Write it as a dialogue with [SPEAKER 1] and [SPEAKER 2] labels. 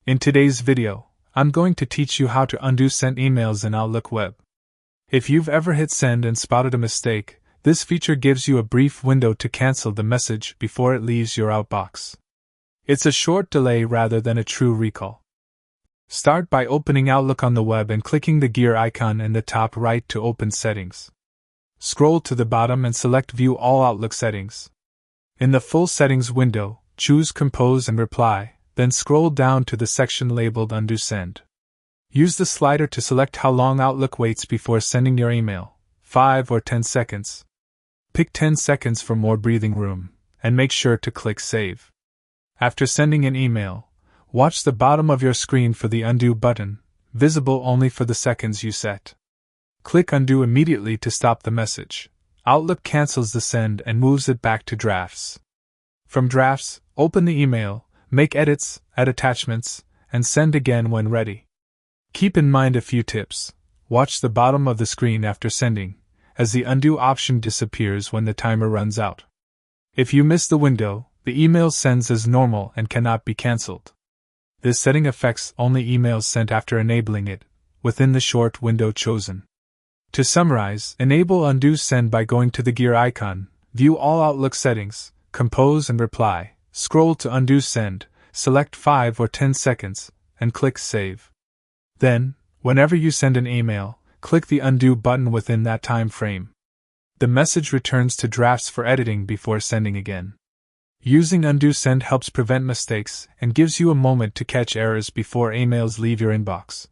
[SPEAKER 1] In today's video, I'm going to teach you how to undo sent emails in Outlook Web. If you've ever hit send and spotted a mistake, this feature gives you a brief window to cancel the message before it leaves your outbox. It's a short delay rather than a true recall. Start by opening Outlook on the web and clicking the gear icon in the top right to open Settings. Scroll to the bottom and select View All Outlook Settings. In the Full Settings window, choose Compose and Reply, then scroll down to the section labeled Undo Send. Use the slider to select how long Outlook waits before sending your email, 5 or 10 seconds. Pick 10 seconds for more breathing room, and make sure to click Save. After sending an email, watch the bottom of your screen for the Undo button, visible only for the seconds you set. Click Undo immediately to stop the message. Outlook cancels the send and moves it back to Drafts. From Drafts, open the email, make edits, add attachments, and send again when ready. Keep in mind a few tips. Watch the bottom of the screen after sending, as the undo option disappears when the timer runs out. If you miss the window, the email sends as normal and cannot be cancelled. This setting affects only emails sent after enabling it, within the short window chosen. To summarize, enable Undo Send by going to the gear icon, view all Outlook settings, compose and reply, scroll to Undo Send, select 5 or 10 seconds, and click Save. Then, whenever you send an email, click the Undo button within that time frame. The message returns to Drafts for editing before sending again. Using Undo Send helps prevent mistakes and gives you a moment to catch errors before emails leave your inbox.